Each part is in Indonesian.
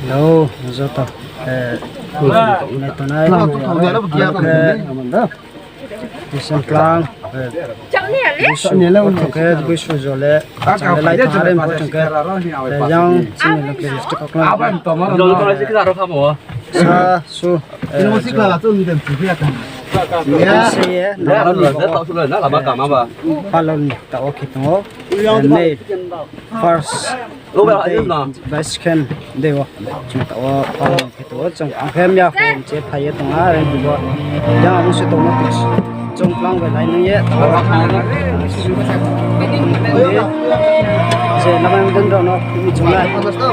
Hello, Zoto. Ngày tuần này Isang plan Isang lâu thuộc cái cái số rồi lệ chẳng lại thằng em có trong cái yang xin là cái rất các bạn rồi con sẽ ra đâu không hả sa su nó xích là tôi nhìn thấy cái ya se nó là rất tao xuống nó là ba cảm mà palon tao kitong made first lúc bây giờ là best can dewa chúng tao palon kitong trong ang hem ya phone che phai tong a re bu ya ang se tong no trong plan về lại nữa sẽ làm ăn đơn đó bị chúng lại chúng ta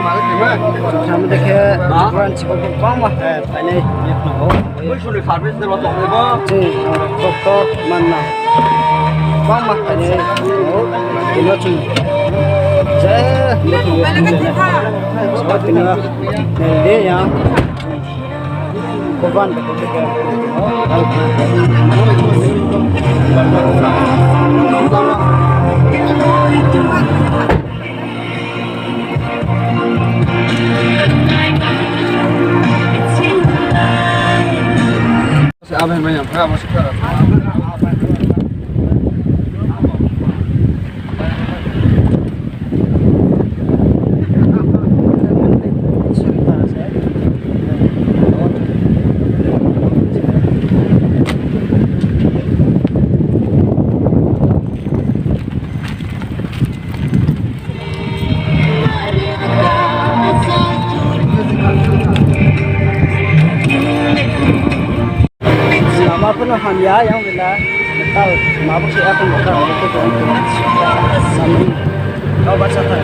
mới thấy quan chỉ có một con mà phải này việc nó mới xuống được phạt với nó tổng rồi bơ chứ to man nào con mà phải này thì nó chung sẽ được nhiều sau thì nữa để nhá Kovan apa yang banyak berapa sekarang ya yang bila tahu mabuk si aku nggak tahu itu sambil kau baca tak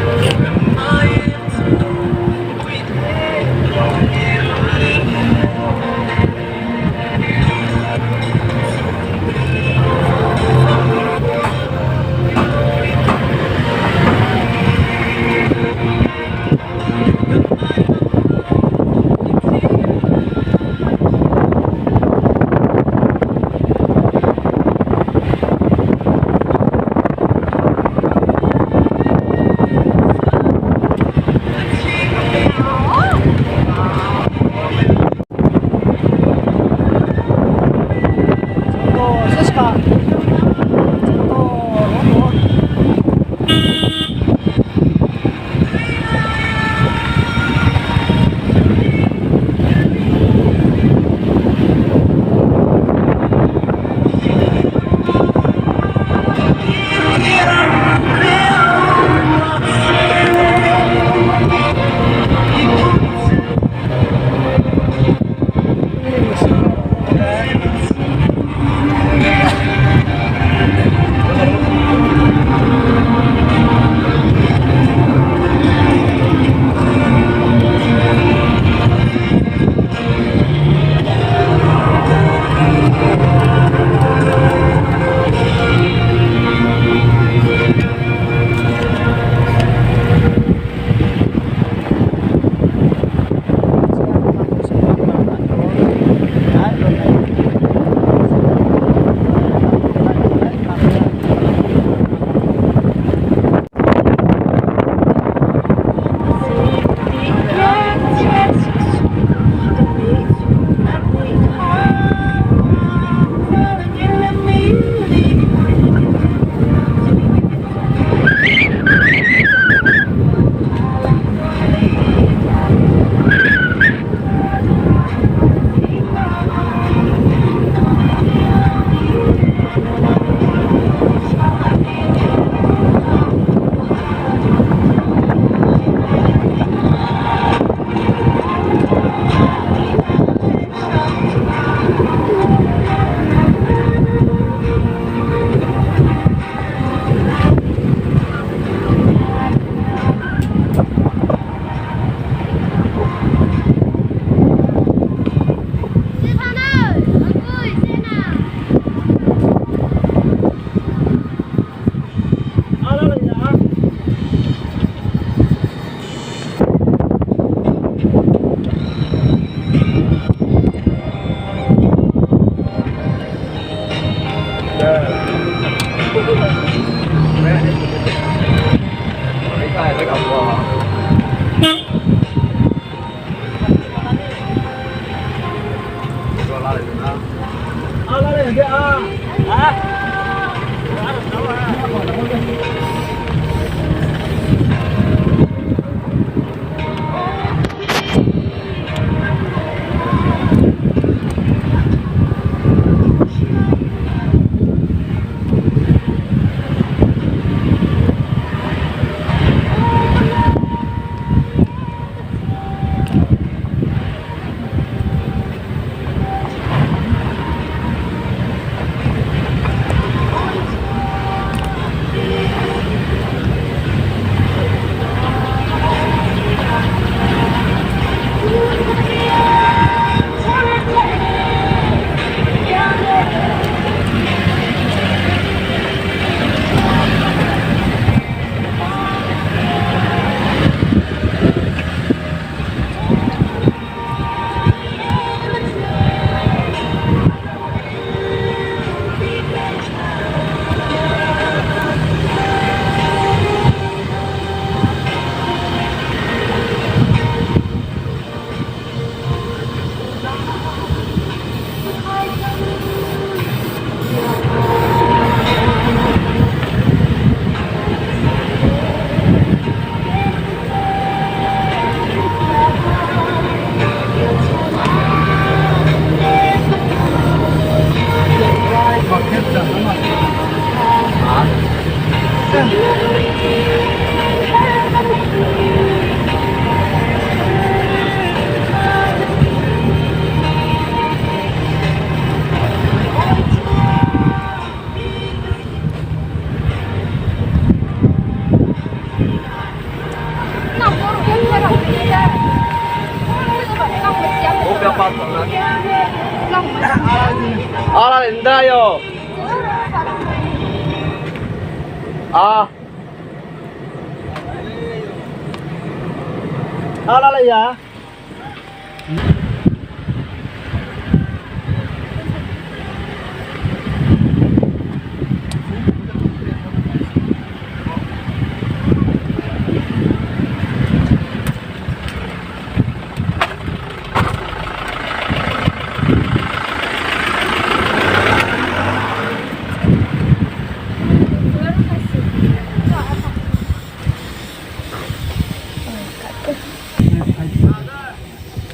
Ala ya.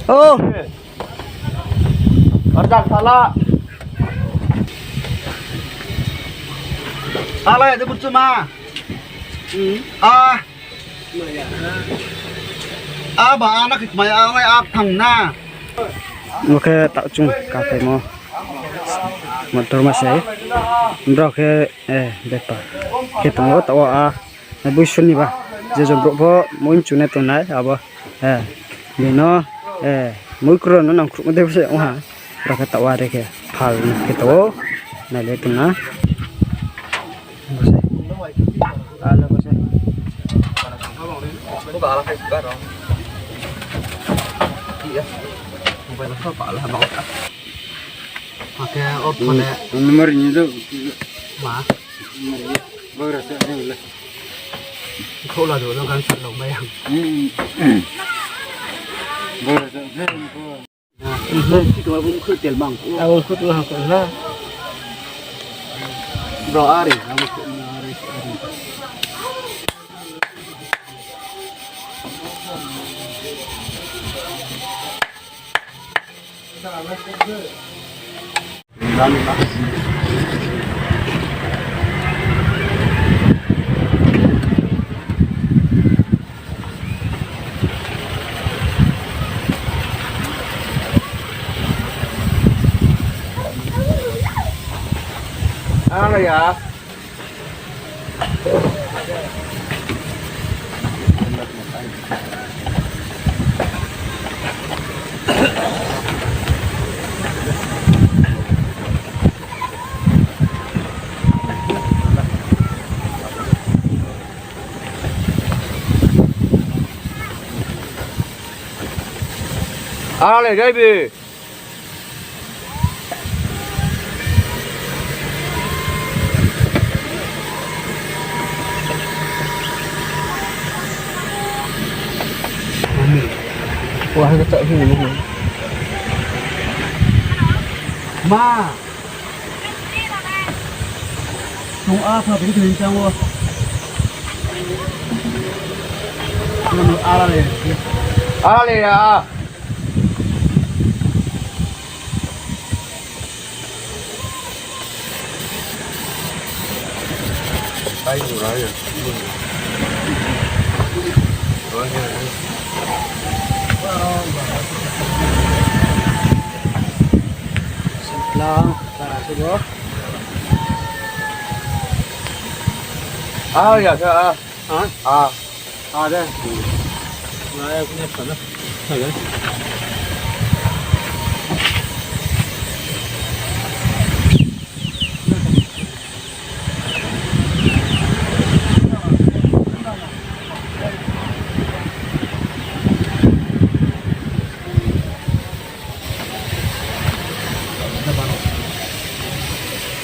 Oh. Ordak salah. Ala ya sebut cuma. Ba anak mai ai thằng na. Ok tạo chung cà phê mo. Motor masih. Bro ke bepa. Ke tunggu tahu na busun ni ba. Jejo bro mo chune to nai aba. Bino mỗi cái nó nằm cũng đều sẽ hoa rồi cái tàu đây kìa phal cái tàu này lấy tụi nó nomor ini tuh mà baru saya ini lah kau lah dulu kan selalu bayang Kita pun ikut telbang. Aku ikut lah kerana bro Ari, kamu ikut Ari. Ano ya? Ano le baby? Wah, tak sini. Ma. Nung apa begini jangan. Nung ala le. Ala le ya. Baik raya. Lang para sugo. Ya ke ada. Saya punya sana. Ada.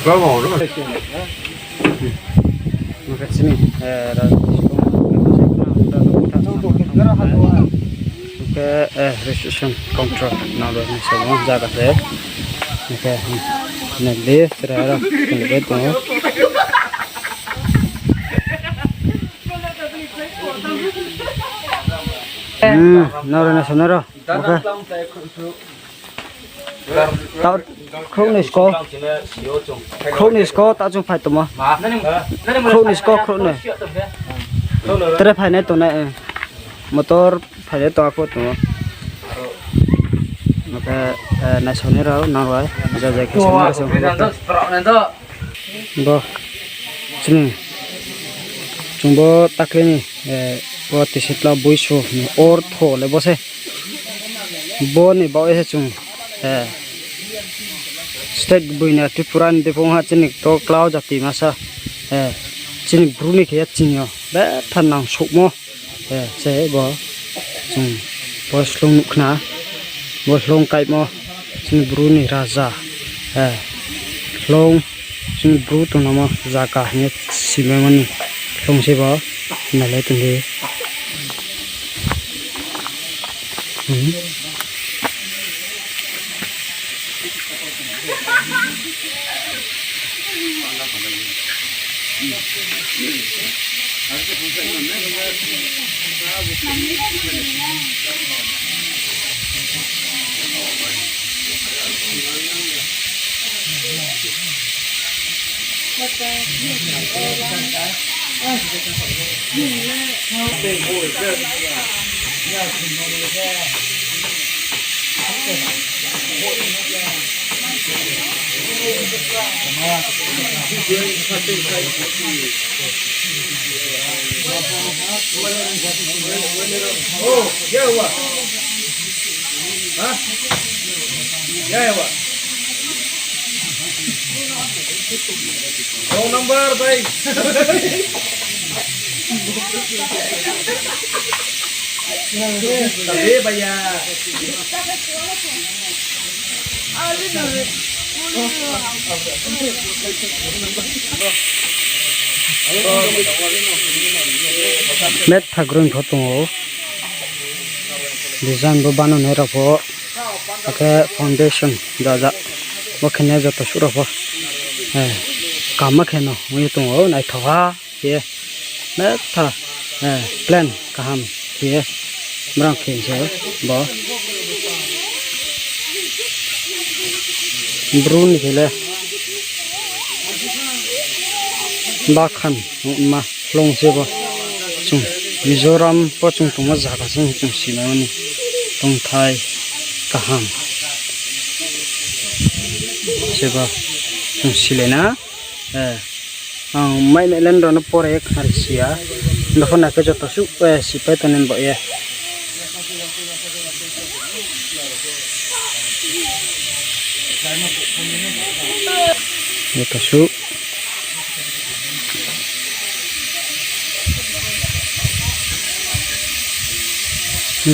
Vamos, ¿no? Maka sini restriction control nalar ni semua jaga deh. Oke, nanti terhadap pendekat tu. Nalar ni semua. Oke. Tao không này có không này có tao chung phải tụi mà không này có không này tao phải này tụi này motor phải này tao có tụi mà cái này sau này rồi nào rồi giờ cái sau này rồi sini chúng bố tắc lên nè bố thì sẽ là bôi số or thổ lại bố sẽ bố này bảo ấy chung state buina tripuran de phong ha chinik to cloud jati masa sini bruni kayak cinyo be tanang sukmo saya bo sung bos long kena bos long kai mo sini bruni raja long sini bru tu nama zaka hanya simemani long seba nalai tinggi Wrong number, bhai. Tabi भैया met thagrun photo design bo banone rafo ake foundation jaja bokhene joto surafo kama kheno mui to nai thowa ye met tha plan kaham ye mrang khense bo brun khile bakhan ma long se bo chung mizoram po chung tuma jaga chung chung simani tong thai kaham seba chung silena mai melen ron pore kharsia ndofona ke joto su sipai tonen bo ye joto su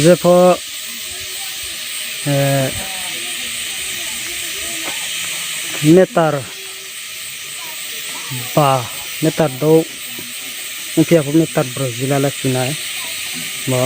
Zepo metar do umpia po metar Brazil ala China bo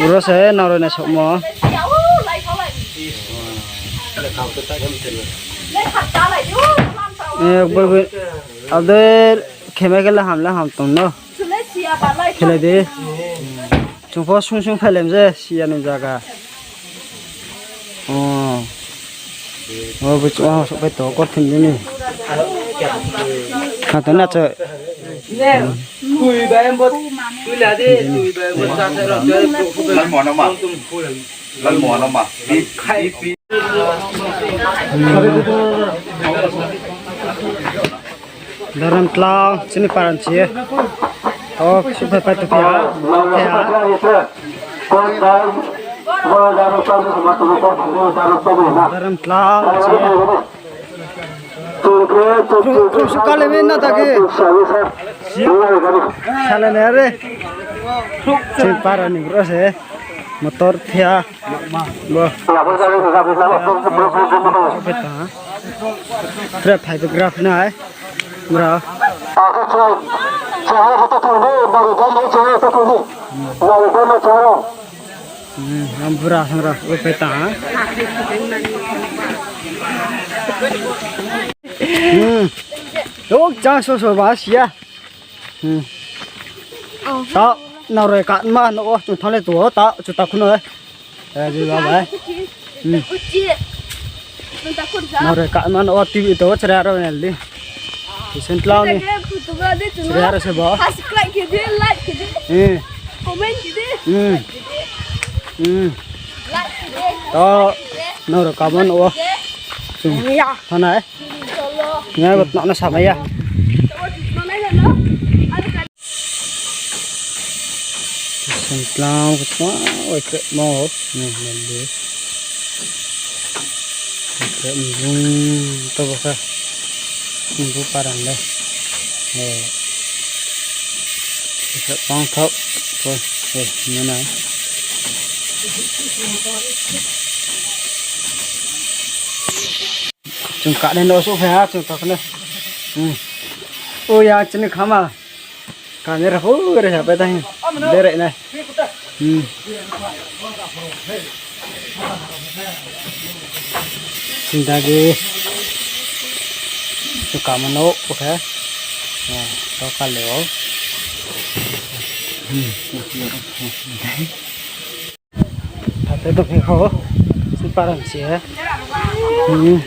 Uro saya naruh nesok mo. Boleh. Ada chemical ham tuh no. Kele deh. Cuma sung film je sian jaga. Betul sampai tu kau tinggi ni. Kata nak cak. Tui bayam bot, tui lade, tui bayam bot sate ram jai Lan mò nó mà, lan mò nó mà. Đi. Dalam telang sini paran cie. Oh, supaya patu pia. Dalam telang cie. Suka lebih nak tak ke? Salah ni ada. Sini paran ni bro saya. Motor pia. Bo. Peta. Grab photograph na hai. Bro. Ampura sangra upeta. Lúc cha số số bá xía. Đó, nào rồi cạn mà nó chúng thằng này tuổi ta chúng ta không nói. Gì đó vậy? Nào rồi cạn mà nó tivi tổ chơi ra rồi này đi. Thì xin lao đi. Chơi ra rồi sẽ bỏ. Đó, nào rồi cạn mà nó thằng này. Nghe bật nó sao vậy? Xin lao quá, ôi cái màu này mình đi. Cái mình to baka, mình bu parang đây. Cái băng thau, thôi, như này. Chúng cả đến đâu số phải chúng ta này. Ôi ya chân khám à. Kamera hú rồi hả tay. Để đây này. Xin ta đi. Chúng cả mà nấu, ok. Đó cả lửa. Thật tốt hay khó. Xin parang chia.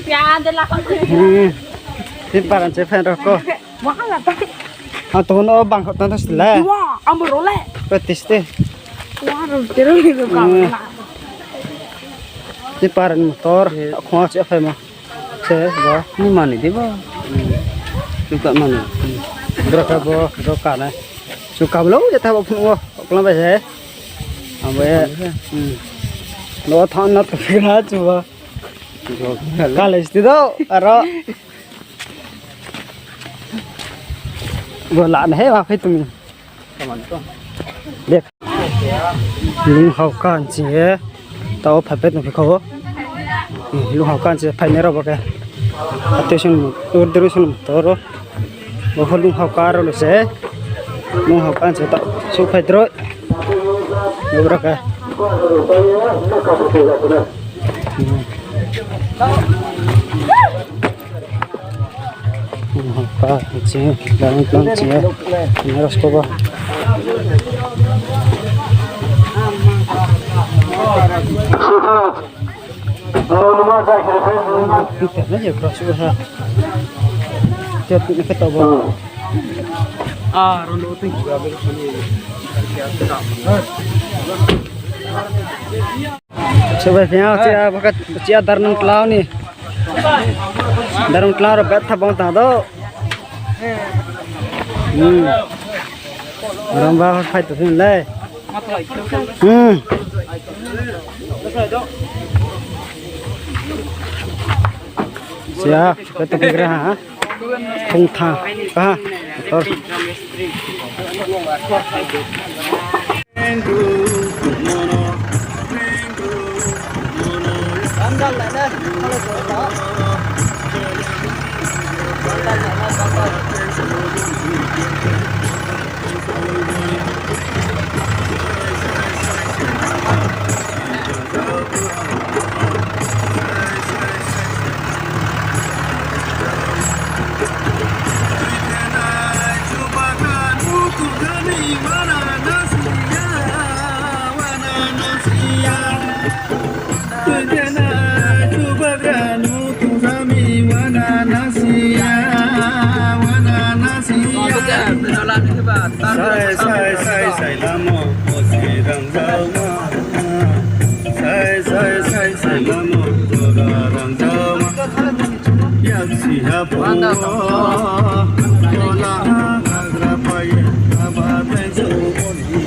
Ya, de la Xin parang chia fan rồi cô. Tuh no bang kau tantas le. Wah, ambil oleh. Petis deh. Wah, terus itu kan. Ini paran motor. Aku mau siapa mah? Saya, bah. Ini mana dia bah? Suka mana? Berapa bah? Berapa nih? Suka belum? Ya tahu pun wah. Kalau bahasa, ambil. Lo tahu nak kira coba. Kalau istido, arah. Vừa lạ này hết vào phải tụi đẹp lung hậu can chỉ tao phải biết nó phải khó lung hậu can chỉ phải nero bạc attention tour duration toro bahwa lung hậu can rồi sẽ lung hậu can chỉ tao số phải rồi nhiều bạc Apa sih dalam plan sih ini harus coba kita aja cross usaha tiap kita coba rondo itu juga sebenarnya saya pakai cia darnung kelau nih darung kelar bet thabang ta do orang ba phai tu fin le siap betul kira ha khung tha ha motor andal la da sai lamo osi rang rang ma sai lamo ora rang rang ma yak si ha po ola agra pai aba tai so oni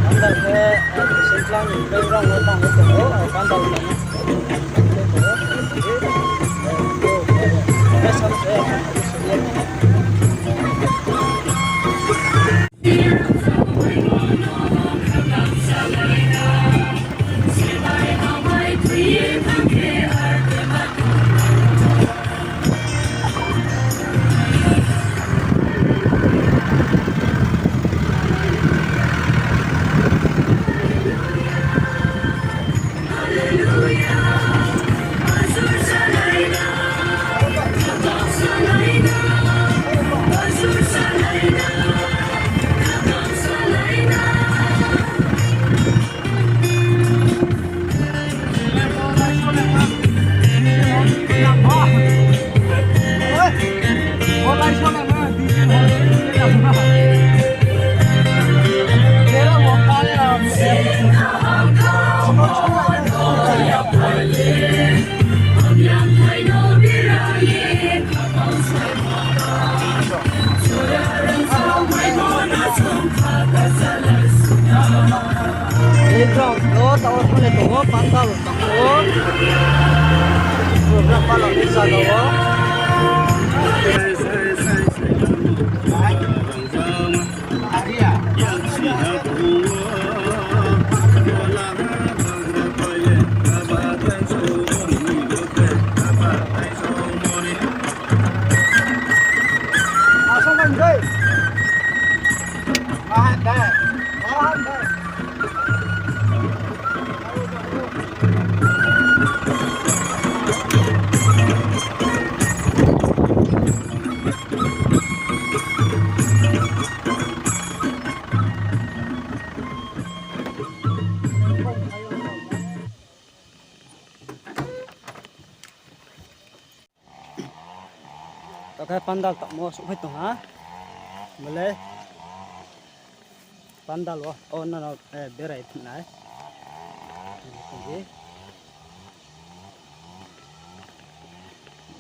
anda ke sentlang berang utang itu pandal pandal tamo program pala ni sagawa asal kan deh bahan deh Pakai pandal tak mau sukai tu ha, boleh pandal wah, oh no berai tu nai, ini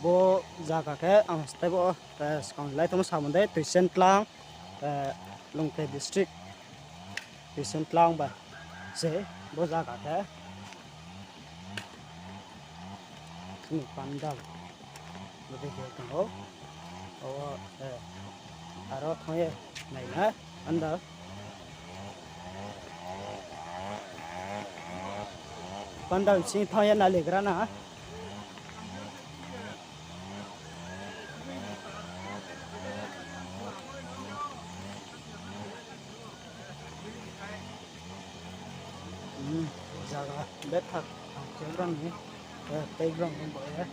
bo jaga ke amastai bo sekarang lai tu sama deh tuition lang, Longte district tuition lang ba, se bo jaga ke, ini pandal, boleh kita tahu. Oh, arot hoye naik na, anda. Pandal sing thoye na legra na. Jaga betak, playground ni, playground ni boleh.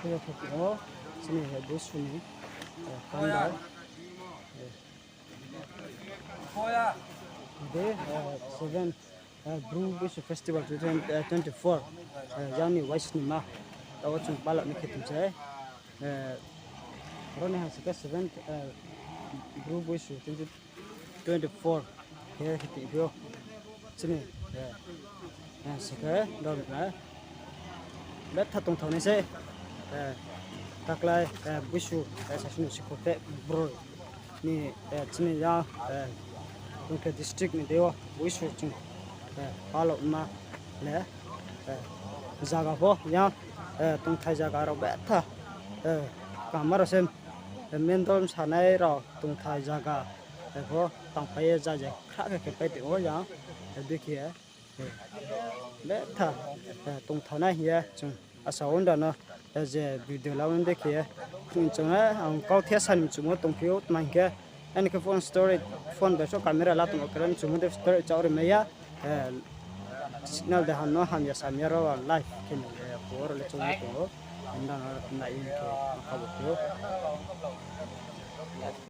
Kita foto sini है बस सुनी पंडाल दे 7 ब्रू बिश फेस्टिवल 2024 जानी वाइस निमा तो चुन पालक में खेतुम से रोने है सके 7 ब्रू बिश 2024 ये खेती बियो sini सके डॉल में बेट थातुं थाने से taklai bisu sasunu sikote bro ni chini ya Longte district ni dewa bisu chung palo ma le jaga bo ya tung thai jaga ro betha kamar sem mendom sanai ro tung thai jaga bo tang pai ja je kha ke pai te o ya dekhiye betha tung thana hiya chung asa onda na जे वीडियो लावन देखिए चुंगा हम कौ थे सन चुमो तुमफियो मांगे एन के फोन बेसो कैमरा ला तुम करन चुमो दे स्टोरी चावर मेया सिग्नल दे हम नो हम या सामियारो लाइव के पोर ले चुमो तो अंदा ना इन के खबर